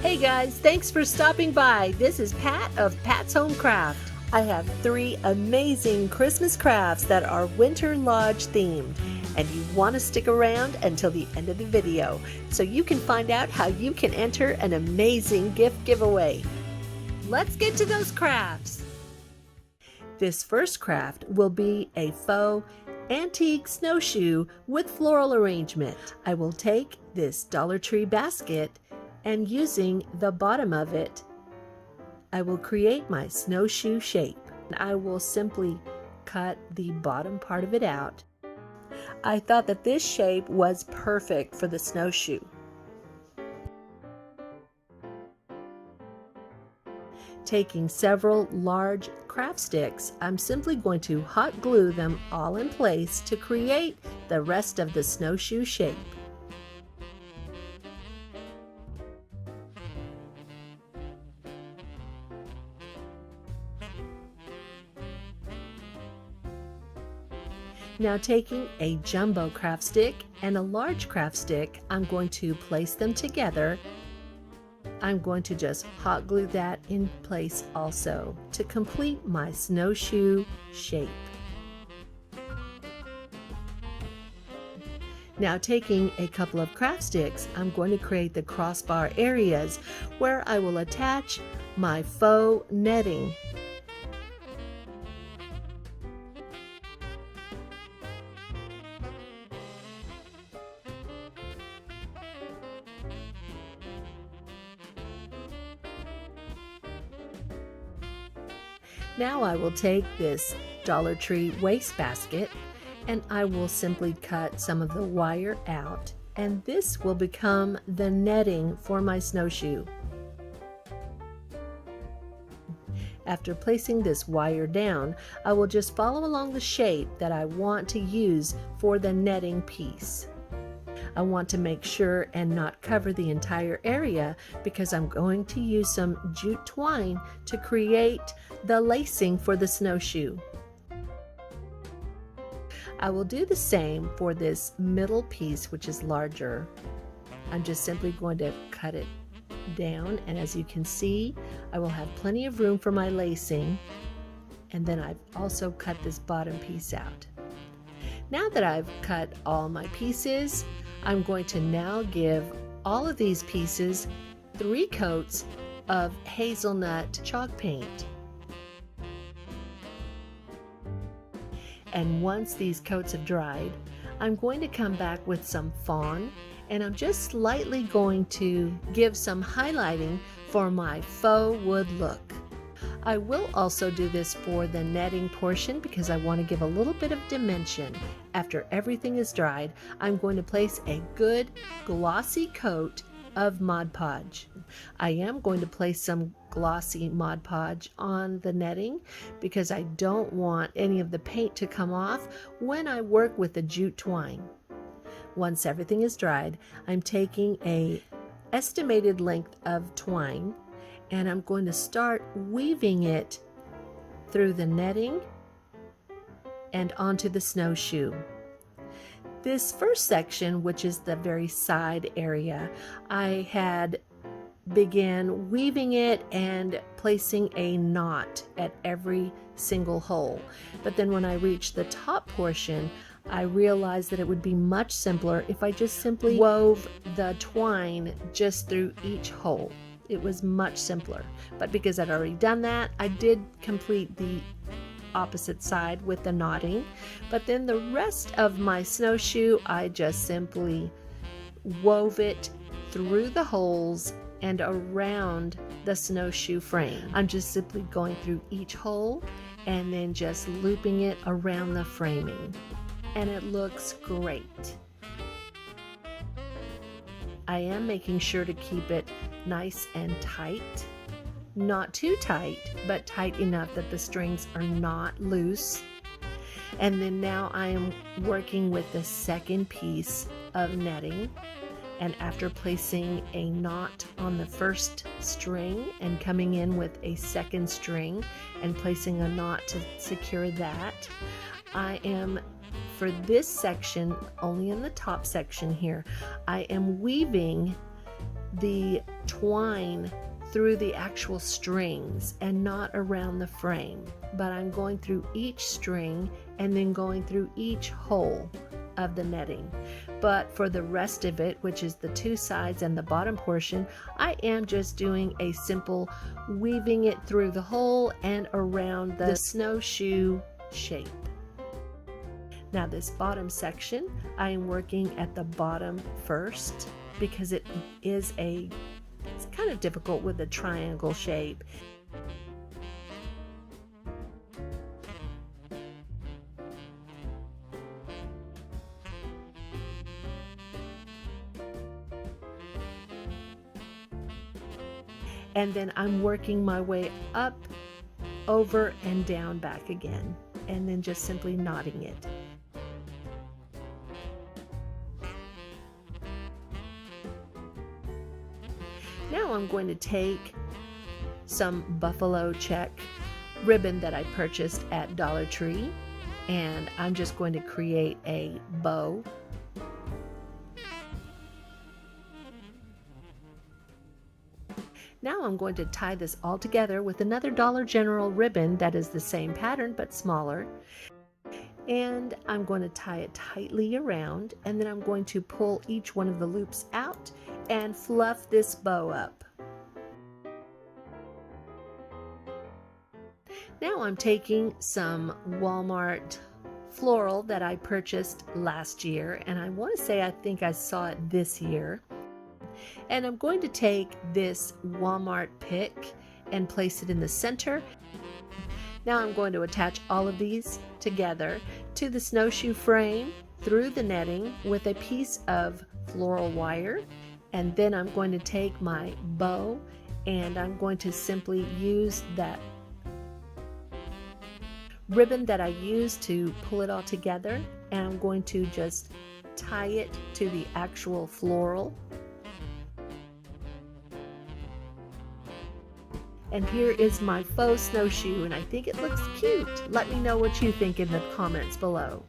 Hey guys, thanks for stopping by. This is Pat of Pat's Home Craft. I have 3 amazing Christmas crafts that are Winter Lodge themed, and you want to stick around until the end of the video so you can find out how you can enter an amazing gift giveaway. Let's get to those crafts. This first craft will be a faux antique snowshoe with floral arrangement. I will take this Dollar Tree basket, and using the bottom of it, I will create my snowshoe shape. I will simply cut the bottom part of it out. I thought that this shape was perfect for the snowshoe. Taking several large craft sticks, I'm simply going to hot glue them all in place to create the rest of the snowshoe shape. Now taking a jumbo craft stick and a large craft stick, I'm going to place them together. I'm going to just hot glue that in place also to complete my snowshoe shape. Now taking a couple of craft sticks, I'm going to create the crossbar areas where I will attach my faux netting. Now I will take this Dollar Tree wastebasket and I will simply cut some of the wire out, and this will become the netting for my snowshoe. After placing this wire down, I will just follow along the shape that I want to use for the netting piece. I want to make sure and not cover the entire area because I'm going to use some jute twine to create the lacing for the snowshoe. I will do the same for this middle piece, which is larger. I'm just simply going to cut it down, and as you can see, I will have plenty of room for my lacing, and then I've also cut this bottom piece out. Now that I've cut all my pieces, I'm going to now give all of these pieces 3 coats of hazelnut chalk paint. And once these coats have dried, I'm going to come back with some fawn, and I'm just slightly going to give some highlighting for my faux wood look. I will also do this for the netting portion because I want to give a little bit of dimension. After everything is dried, I'm going to place a good glossy coat of Mod Podge. I am going to place some glossy Mod Podge on the netting because I don't want any of the paint to come off when I work with the jute twine. Once everything is dried, I'm taking an estimated length of twine and I'm going to start weaving it through the netting and onto the snowshoe. This first section, which is the very side area, I had began weaving it and placing a knot at every single hole. But then when I reached the top portion, I realized that it would be much simpler if I just simply wove the twine just through each hole. It was much simpler, but because I'd already done that, I did complete the opposite side with the knotting. But then the rest of my snowshoe, I just simply wove it through the holes and around the snowshoe frame. I'm just simply going through each hole and then just looping it around the framing, and it looks great. I am making sure to keep it nice and tight. Not too tight, but tight enough that the strings are not loose. And then now I am working with the second piece of netting. And after placing a knot on the first string and coming in with a second string and placing a knot to secure that, I am, for this section, only in the top section here, I am weaving the twine through the actual strings and not around the frame, but I'm going through each string and then going through each hole of the netting. But for the rest of it, which is the two sides and the bottom portion, I am just doing a simple weaving it through the hole and around the snowshoe shape. Now this bottom section, I am working at the bottom first because it's kind of difficult with the triangle shape. And then I'm working my way up, over, and down back again, and then just simply knotting it. Now I'm going to take some buffalo check ribbon that I purchased at Dollar Tree, and I'm just going to create a bow. Now I'm going to tie this all together with another Dollar General ribbon that is the same pattern but smaller. And I'm going to tie it tightly around, and then I'm going to pull each one of the loops out and fluff this bow up. Now I'm taking some Walmart floral that I purchased last year, and I want to say I think I saw it this year. And I'm going to take this Walmart pick and place it in the center. Now I'm going to attach all of these together to the snowshoe frame through the netting with a piece of floral wire. And then I'm going to take my bow and I'm going to simply use that ribbon that I used to pull it all together, and I'm going to just tie it to the actual floral. And here is my faux snowshoe, and I think it looks cute. Let me know what you think in the comments below.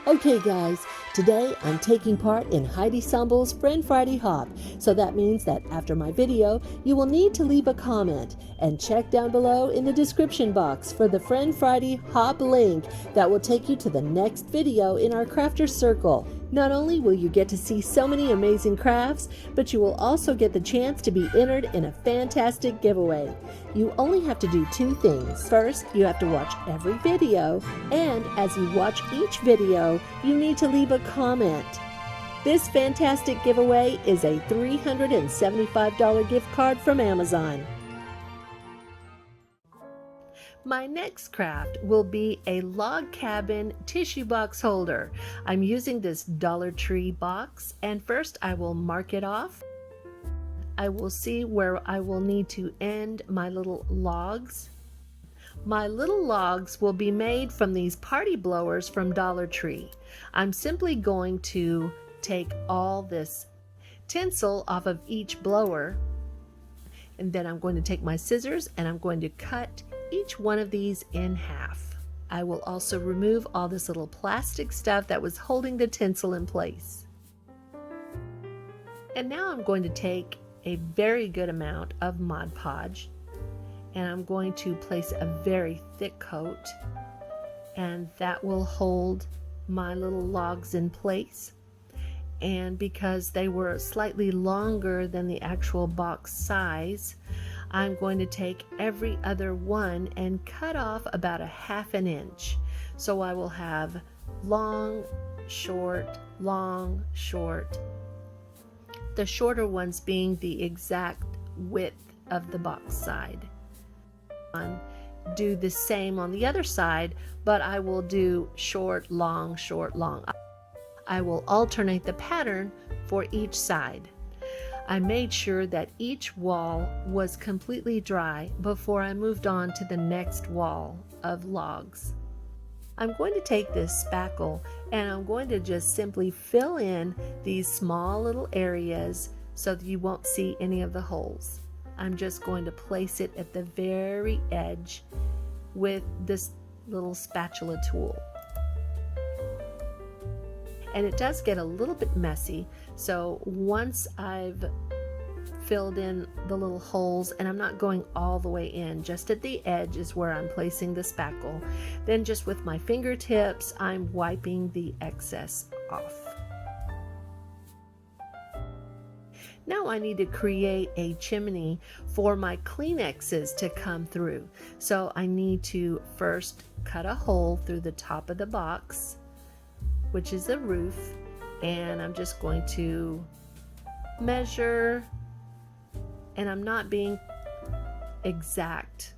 Okay guys, today I'm taking part in Heidi Sonboul's Friend Friday Hop, so that means that after my video, you will need to leave a comment and check down below in the description box for the Friend Friday Hop link that will take you to the next video in our Crafters Circle. Not only will you get to see so many amazing crafts, but you will also get the chance to be entered in a fantastic giveaway. You only have to do two things. First, you have to watch every video, and as you watch each video, you need to leave a comment. This fantastic giveaway is a $375 gift card from Amazon. My next craft will be a log cabin tissue box holder. I'm using this Dollar Tree box, and first I will mark it off. I will see where I will need to end my little logs. My little logs will be made from these party blowers from Dollar Tree. I'm simply going to take all this tinsel off of each blower, and then I'm going to take my scissors and I'm going to cut each one of these in half. I will also remove all this little plastic stuff that was holding the tinsel in place. And now I'm going to take a very good amount of Mod Podge, and I'm going to place a very thick coat, and that will hold my little logs in place. And because they were slightly longer than the actual box size, I'm going to take every other one and cut off about a ½ inch. So I will have long, short, long, short. The shorter ones being the exact width of the box side. Do the same on the other side, but I will do short, long, short, long. I will alternate the pattern for each side. I made sure that each wall was completely dry before I moved on to the next wall of logs. I'm going to take this spackle and I'm going to just simply fill in these small little areas so that you won't see any of the holes. I'm just going to place it at the very edge with this little spatula tool. And it does get a little bit messy, So once I've filled in the little holes, and I'm not going all the way in, just at the edge is where I'm placing the spackle. Then just with my fingertips, I'm wiping the excess off. Now I need to create a chimney for my Kleenexes to come through. So I need to first cut a hole through the top of the box, which is the roof, and I'm just going to measure, and I'm not being exact.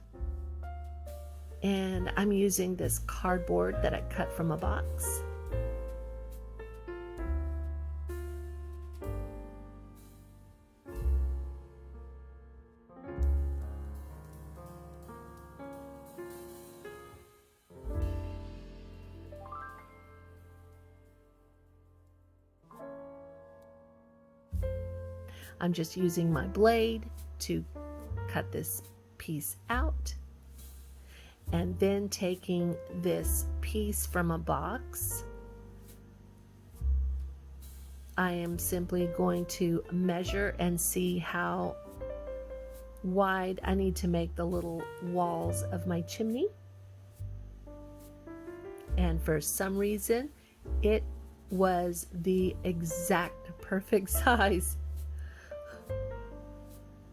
And I'm using this cardboard that I cut from a box. I'm just using my blade to cut this piece out, and then taking this piece from a box, I am simply going to measure and see how wide I need to make the little walls of my chimney. And for some reason, it was the exact perfect size.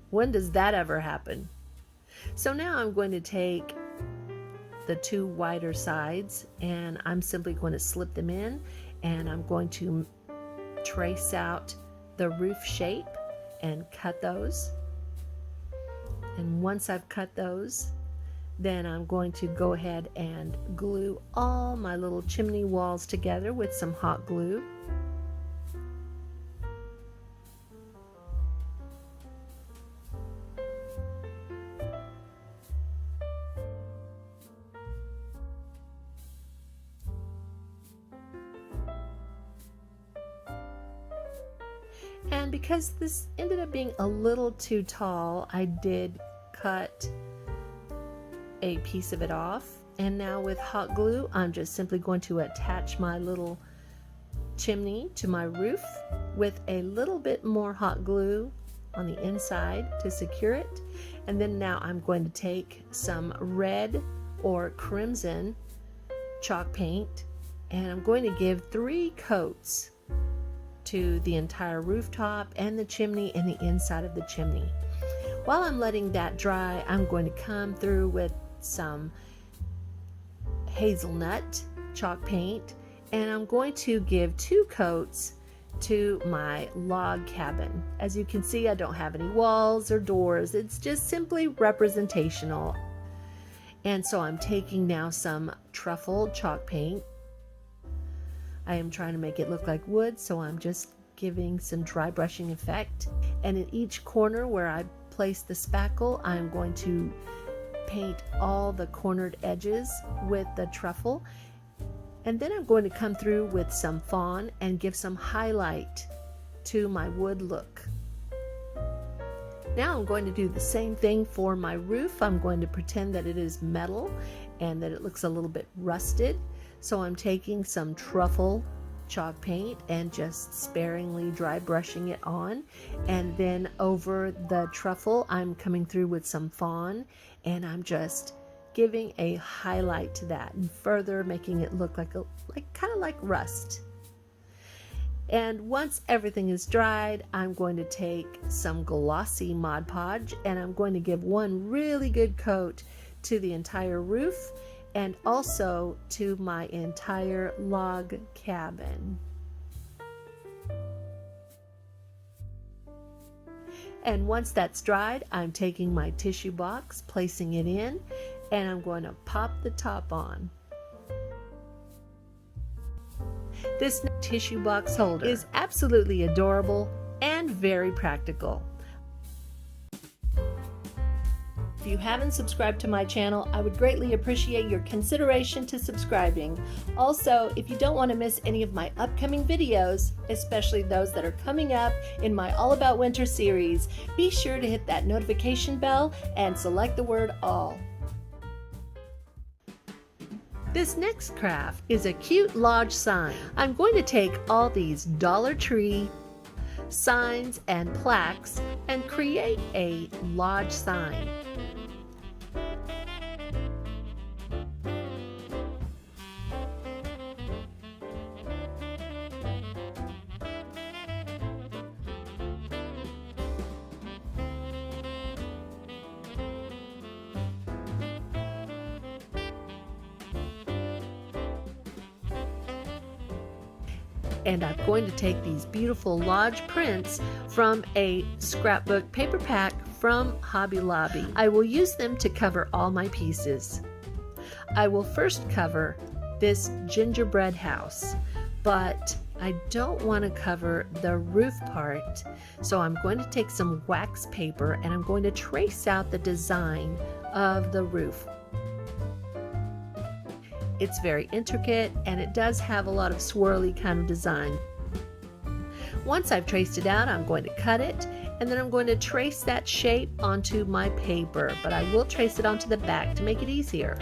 When does that ever happen? So now I'm going to take the two wider sides, and I'm simply going to slip them in, and I'm going to trace out the roof shape and cut those. And once I've cut those, then I'm going to go ahead and glue all my little chimney walls together with some hot glue. And because this ended up being a little too tall, I did cut a piece of it off. And now with hot glue, I'm just simply going to attach my little chimney to my roof with a little bit more hot glue on the inside to secure it. And then now I'm going to take some red or crimson chalk paint, and I'm going to give 3 coats to the entire rooftop and the chimney and the inside of the chimney. While I'm letting that dry, I'm going to come through with some hazelnut chalk paint, and I'm going to give 2 coats to my log cabin. As you can see, I don't have any walls or doors. It's just simply representational. And so I'm taking now some truffle chalk paint. I am trying to make it look like wood, so I'm just giving some dry brushing effect. And in each corner where I place the spackle, I'm going to paint all the cornered edges with the truffle. And then I'm going to come through with some fawn and give some highlight to my wood look. Now I'm going to do the same thing for my roof. I'm going to pretend that it is metal and that it looks a little bit rusted. So I'm taking some truffle chalk paint and just sparingly dry brushing it on. And then over the truffle, I'm coming through with some fawn, and I'm just giving a highlight to that and further making it look like kind of like rust. And once everything is dried, I'm going to take some glossy Mod Podge, and I'm going to give one really good coat to the entire roof and also to my entire log cabin. And once that's dried, I'm taking my tissue box, placing it in, and I'm going to pop the top on. This tissue box holder is absolutely adorable and very practical. If you haven't subscribed to my channel, I would greatly appreciate your consideration to subscribing. Also, if you don't want to miss any of my upcoming videos, especially those that are coming up in my All About Winter series, be sure to hit that notification bell and select the word all. This next craft is a cute lodge sign. I'm going to take all these Dollar Tree signs and plaques and create a lodge sign. And I'm going to take these beautiful lodge prints from a scrapbook paper pack from Hobby Lobby. I will use them to cover all my pieces. I will first cover this gingerbread house, but I don't want to cover the roof part, so I'm going to take some wax paper and I'm going to trace out the design of the roof. It's very intricate and it does have a lot of swirly kind of design. Once I've traced it out, I'm going to cut it and then I'm going to trace that shape onto my paper, but I will trace it onto the back to make it easier.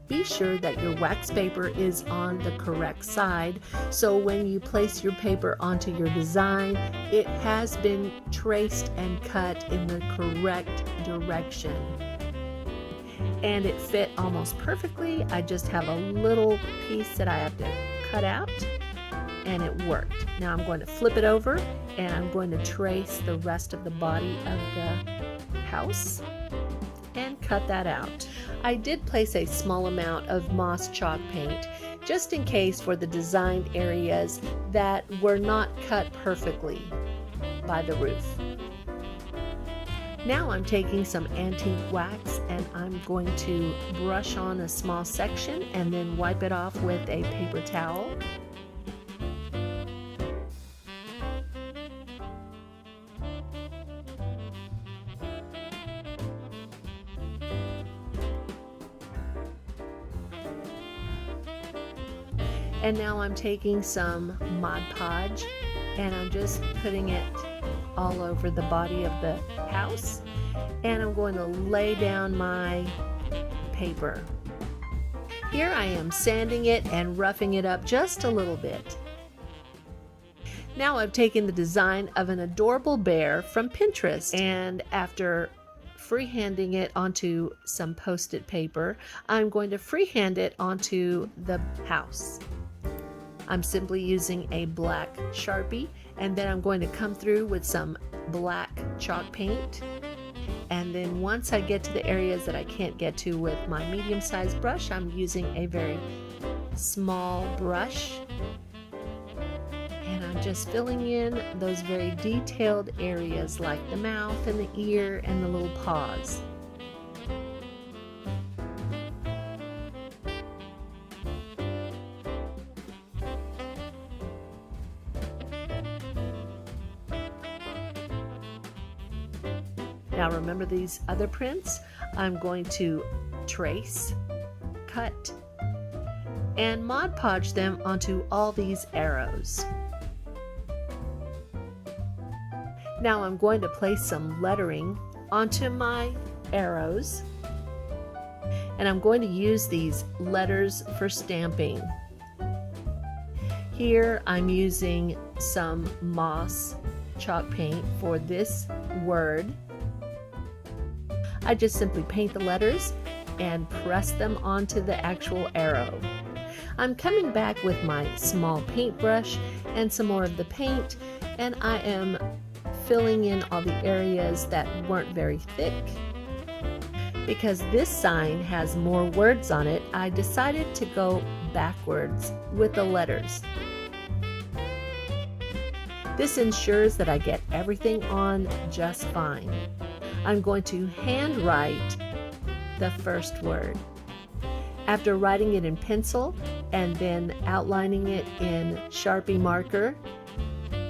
Be sure that your wax paper is on the correct side, so when you place your paper onto your design, it has been traced and cut in the correct direction. And it fit almost perfectly. I just have a little piece that I have to cut out and it worked. Now I'm going to flip it over and I'm going to trace the rest of the body of the house and cut that out. I did place a small amount of moss chalk paint just in case for the designed areas that were not cut perfectly by the roof. Now I'm taking some antique wax and I'm going to brush on a small section and then wipe it off with a paper towel. And now I'm taking some Mod Podge and I'm just putting it all over the body of the house, and I'm going to lay down my paper. Here I am sanding it and roughing it up just a little bit. Now I've taken the design of an adorable bear from Pinterest, and after freehanding it onto some post-it paper, I'm going to freehand it onto the house. I'm simply using a black Sharpie, and then I'm going to come through with some black chalk paint. And then once I get to the areas that I can't get to with my medium-sized brush, I'm using a very small brush. And I'm just filling in those very detailed areas like the mouth and the ear and the little paws. Now remember these other prints? I'm going to trace, cut, and Mod Podge them onto all these arrows. Now I'm going to place some lettering onto my arrows, and I'm going to use these letters for stamping. Here I'm using some moss chalk paint for this word. I just simply paint the letters and press them onto the actual arrow. I'm coming back with my small paintbrush and some more of the paint, and I am filling in all the areas that weren't very thick. Because this sign has more words on it, I decided to go backwards with the letters. This ensures that I get everything on just fine. I'm going to handwrite the first word. After writing it in pencil and then outlining it in Sharpie marker,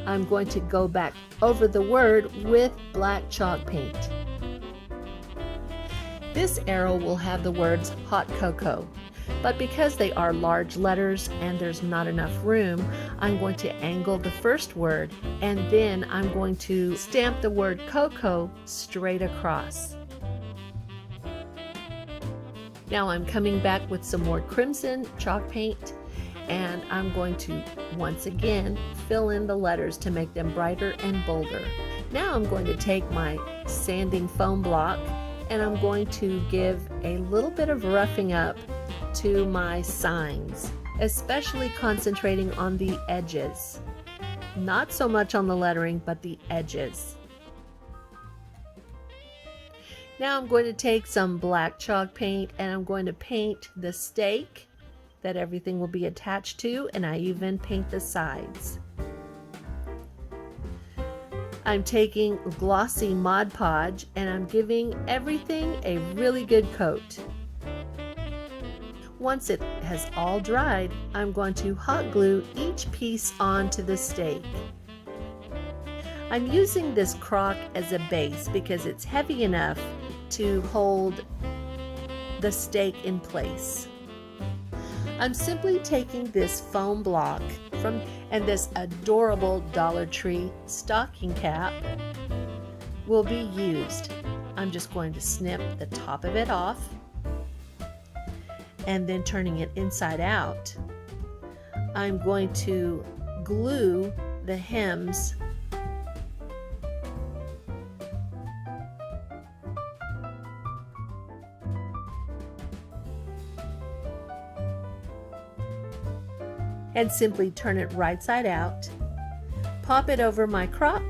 I'm going to go back over the word with black chalk paint. This arrow will have the words hot cocoa, but because they are large letters and there's not enough room, I'm going to angle the first word and then I'm going to stamp the word cocoa straight across. Now I'm coming back with some more crimson chalk paint and I'm going to once again fill in the letters to make them brighter and bolder. Now I'm going to take my sanding foam block and I'm going to give a little bit of roughing up to my signs, especially concentrating on the edges. Not so much on the lettering, but the edges. Now I'm going to take some black chalk paint and I'm going to paint the stake that everything will be attached to, and I even paint the sides. I'm taking glossy Mod Podge and I'm giving everything a really good coat. Once it has all dried, I'm going to hot glue each piece onto the stake. I'm using this crock as a base because it's heavy enough to hold the stake in place. I'm simply taking this foam block and this adorable Dollar Tree stocking cap will be used. I'm just going to snip the top of it off and then turning it inside out. I'm going to glue the hems and simply turn it right side out, pop it over my crock,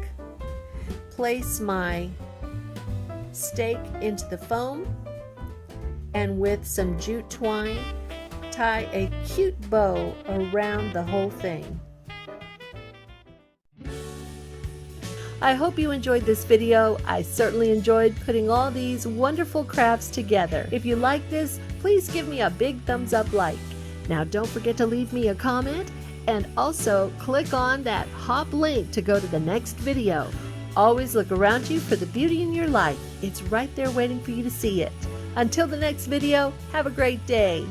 place my stake into the foam, and with some jute twine, tie a cute bow around the whole thing. I hope you enjoyed this video. I certainly enjoyed putting all these wonderful crafts together. If you like this, please give me a big thumbs up like. Now don't forget to leave me a comment and also click on that hop link to go to the next video. Always look around you for the beauty in your life. It's right there waiting for you to see it. Until the next video, have a great day.